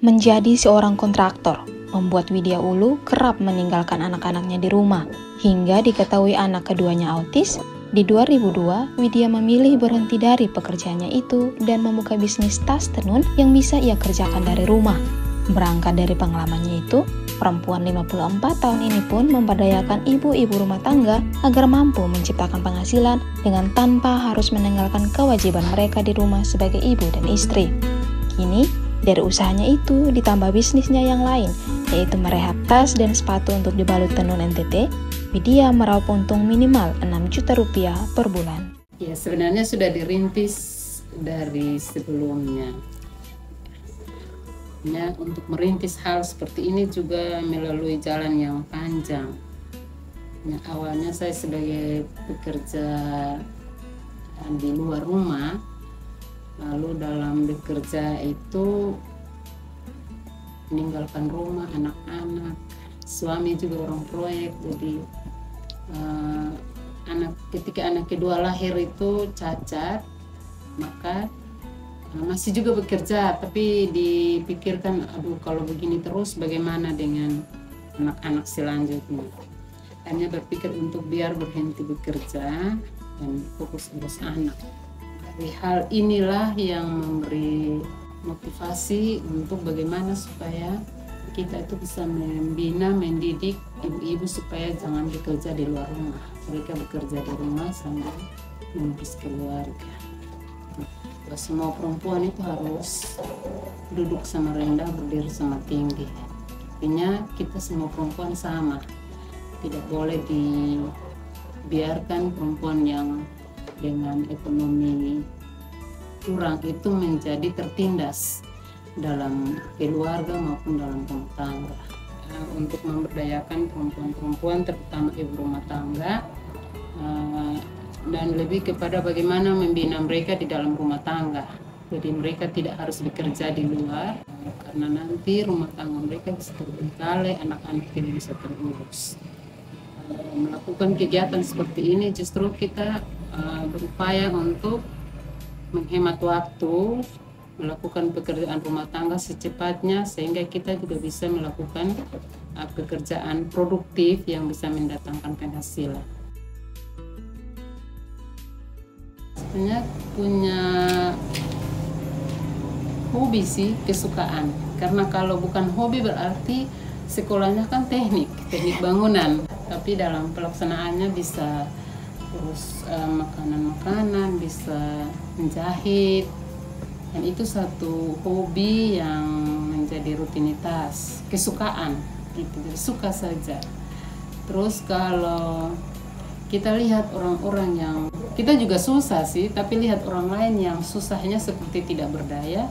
Menjadi seorang kontraktor membuat Widya Ulu kerap meninggalkan anak-anaknya di rumah. Hingga diketahui anak keduanya autis, di 2002 Widya memilih berhenti dari pekerjaannya itu dan membuka bisnis tas tenun yang bisa ia kerjakan dari rumah. Berangkat dari pengalamannya itu, perempuan 54 tahun ini pun memberdayakan ibu-ibu rumah tangga agar mampu menciptakan penghasilan dengan tanpa harus meninggalkan kewajiban mereka di rumah sebagai ibu dan istri. Kini, dari usahanya itu ditambah bisnisnya yang lain, yaitu merehab tas dan sepatu untuk dibalut tenun NTT, Widya meraup untung minimal 6 juta rupiah per bulan. Ya, sebenarnya sudah dirintis dari sebelumnya. Ya, untuk merintis hal seperti ini juga melalui jalan yang panjang. Ya, awalnya saya sebagai pekerja di luar rumah, lalu dalam bekerja itu meninggalkan rumah, anak-anak, suami juga orang proyek. Jadi ketika anak kedua lahir itu cacat, maka masih juga bekerja, tapi dipikirkan, aduh kalau begini terus bagaimana dengan anak-anak selanjutnya. Hanya berpikir untuk biar berhenti bekerja dan fokus urus anak. Dari hal inilah yang memberi motivasi untuk bagaimana supaya kita itu bisa membina, mendidik ibu-ibu supaya jangan bekerja di luar rumah. Mereka bekerja di rumah sambil mengurus keluarga. Semua perempuan itu harus duduk sama rendah, berdiri sama tinggi. Artinya kita semua perempuan sama. Tidak boleh dibiarkan perempuan yang dengan ekonomi kurang itu menjadi tertindas dalam keluarga maupun dalam rumah tangga. Untuk memberdayakan perempuan-perempuan terutama ibu rumah tangga, dan lebih kepada bagaimana membina mereka di dalam rumah tangga. Jadi mereka tidak harus bekerja di luar, karena nanti rumah tangga mereka bisa terbengkalai, anak-anak tidak bisa terurus. Melakukan kegiatan seperti ini justru kita berupaya untuk menghemat waktu, melakukan pekerjaan rumah tangga secepatnya sehingga kita juga bisa melakukan pekerjaan produktif yang bisa mendatangkan penghasilan. Sebenarnya punya hobi sih, kesukaan. Karena kalau bukan hobi berarti sekolahnya kan teknik bangunan, tapi dalam pelaksanaannya bisa terus makanan-makanan, bisa menjahit, dan itu satu hobi yang menjadi rutinitas, kesukaan gitu, jadi suka saja. Terus kalau kita lihat orang-orang yang, kita juga susah sih, tapi lihat orang lain yang susahnya seperti tidak berdaya,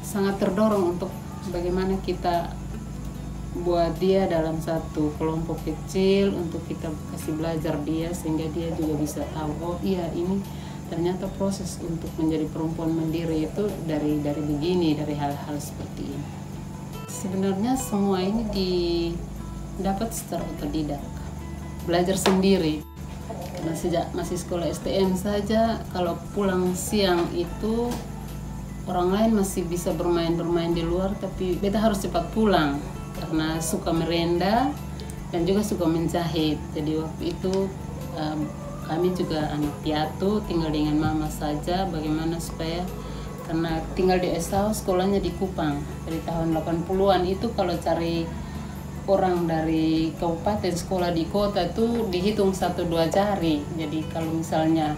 sangat terdorong untuk bagaimana kita buat dia dalam satu kelompok kecil untuk kita kasih belajar dia sehingga dia juga bisa tahu, oh iya ini ternyata proses untuk menjadi perempuan mandiri itu dari begini, dari hal-hal seperti ini. Sebenarnya semua ini didapat secara otodidak, belajar sendiri. Karena sejak masih sekolah STM saja, kalau pulang siang itu orang lain masih bisa bermain-bermain di luar, tapi beta harus cepat pulang karena suka merenda dan juga suka menjahit. Jadi waktu itu kami juga anak piatu, tinggal dengan mama saja. Bagaimana supaya, karena tinggal di Esau, sekolahnya di Kupang dari tahun 80-an itu, kalau cari orang dari kabupaten sekolah di kota itu dihitung 1-2 jari. Jadi kalau misalnya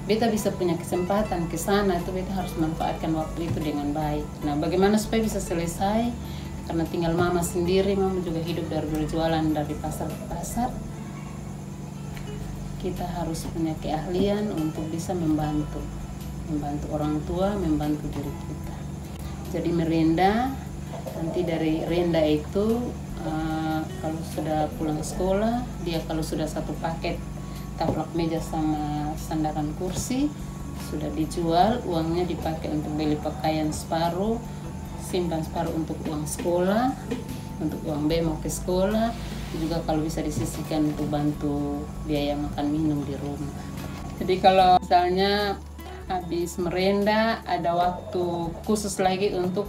beta bisa punya kesempatan ke sana, itu beta harus manfaatkan waktu itu dengan baik. Nah, bagaimana supaya bisa selesai? Karena tinggal mama sendiri, mama juga hidup dari berjualan dari pasar ke pasar. Kita harus punya keahlian untuk bisa membantu orang tua, membantu diri kita. Jadi merenda, nanti dari renda itu kalau sudah pulang sekolah, dia kalau sudah satu paket taplak meja sama sandaran kursi sudah dijual, uangnya dipakai untuk beli pakaian separuh, simpan separuh untuk uang sekolah, untuk uang bemo ke sekolah, juga kalau bisa disisihkan untuk bantu biaya makan minum di rumah. Jadi kalau misalnya habis merenda ada waktu khusus lagi untuk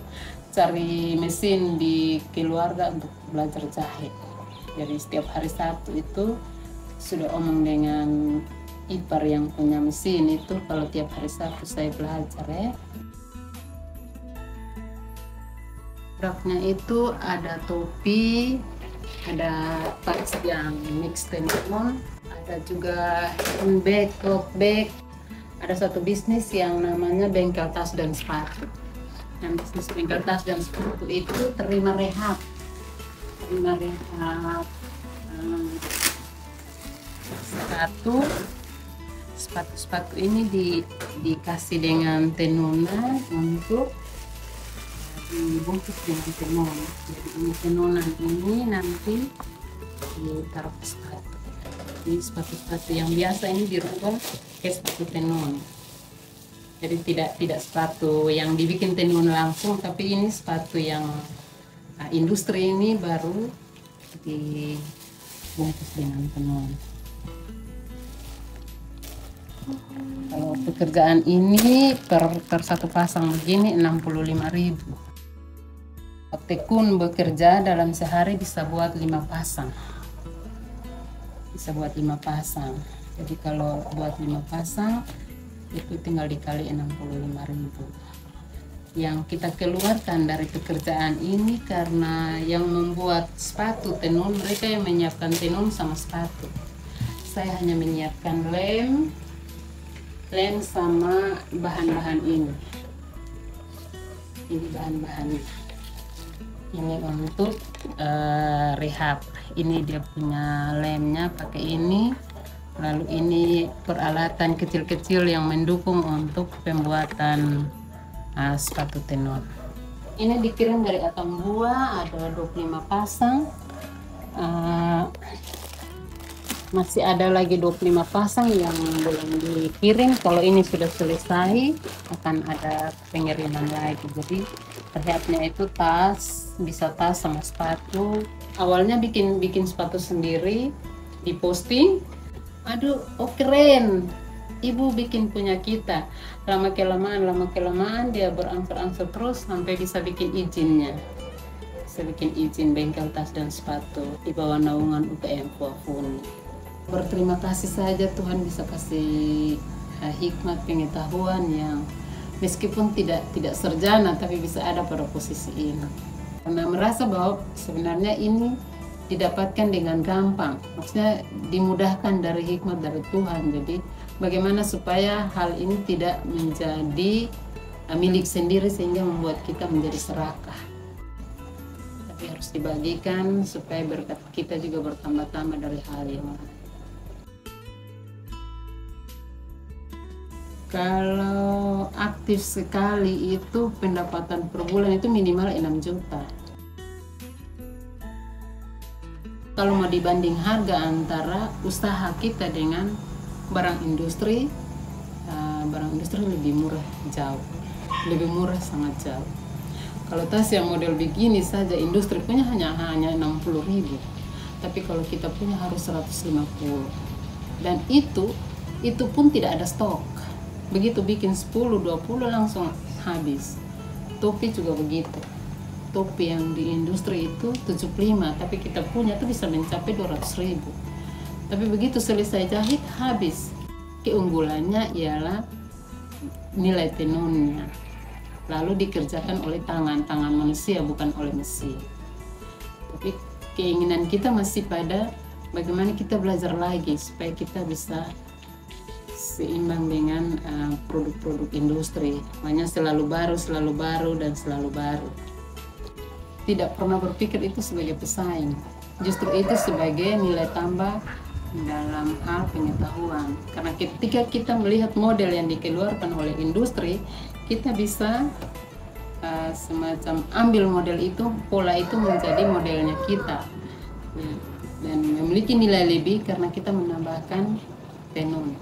cari mesin di keluarga untuk belajar jahit. Jadi setiap hari Sabtu itu sudah omong dengan ipar yang punya mesin itu, kalau tiap hari Sabtu saya belajar ya. Produknya itu ada topi, ada tas yang mix tenun, ada juga handbag, tote bag. Ada satu bisnis yang namanya bengkel tas dan sepatu. Yang bisnis bengkel tas dan sepatu itu terima rehab. Sepatu ini dikasih dengan tenunan untuk dibungkus dengan tenun. Jadi ini tenunan ini nanti ditaruh ke sepatu. Ini sepatu yang biasa ini dirubah ke sepatu tenun. Jadi tidak sepatu yang dibikin tenun langsung, tapi ini sepatu yang industri ini baru dibungkus dengan tenun. Kalau pekerjaan ini per satu pasang begini 65.000. Tekun bekerja dalam sehari bisa buat 5 pasang. Bisa buat 5 pasang. Jadi kalau buat 5 pasang itu tinggal dikali 65.000. Yang kita keluarkan dari pekerjaan ini karena yang membuat sepatu tenun, mereka yang menyiapkan tenun sama sepatu. Saya hanya menyiapkan lem sama bahan-bahan ini. Ini bahan-bahannya. Ini untuk rehab. Ini dia punya lemnya pakai ini. Lalu ini peralatan kecil-kecil yang mendukung untuk pembuatan sepatu tenun. Ini dikirim dari Atambua, ada 25 pasang. Masih ada lagi 25 pasang yang belum dikirim. Kalau ini sudah selesai, akan ada pengiriman lagi. Jadi rehabnya itu tas, bisa tas sama sepatu. Awalnya bikin sepatu sendiri, diposting. Aduh, oh keren, ibu bikin punya kita. Lama kelamaan dia berangsur-angsur terus sampai bisa bikin izinnya. Bisa bikin izin bengkel tas dan sepatu di bawah naungan UPM Fuafuni. Berterima kasih saja Tuhan bisa kasih hikmat pengetahuan yang meskipun tidak sarjana tapi bisa ada pada posisi ini. Karena merasa bahwa sebenarnya ini didapatkan dengan gampang, maksudnya dimudahkan dari hikmat dari Tuhan. Jadi bagaimana supaya hal ini tidak menjadi milik sendiri sehingga membuat kita menjadi serakah, tapi harus dibagikan supaya berkat kita juga bertambah-tambah dari hal yang lain. Kalau aktif sekali itu pendapatan per bulan itu minimal 6 juta. Kalau mau dibanding harga antara usaha kita dengan barang industri lebih murah jauh, lebih murah sangat jauh. Kalau tas yang model begini saja industri punya hanya 60.000, tapi kalau kita punya harus 150, dan itu pun tidak ada stok. Begitu bikin 10-20 langsung habis. Topi juga begitu. Topi yang di industri itu 75, tapi kita punya tuh bisa mencapai 200.000. Tapi begitu selesai jahit habis. Keunggulannya ialah nilai tenunnya. Lalu dikerjakan oleh tangan manusia, bukan oleh mesin. Tapi keinginan kita masih pada bagaimana kita belajar lagi supaya kita bisa seimbang dengan produk-produk industri. Makanya selalu baru dan selalu baru. Tidak pernah berpikir itu sebagai pesaing. Justru itu sebagai nilai tambah dalam hal pengetahuan. Karena ketika kita melihat model yang dikeluarkan oleh industri, kita bisa semacam ambil model itu, pola itu menjadi modelnya kita. Dan memiliki nilai lebih karena kita menambahkan tenun.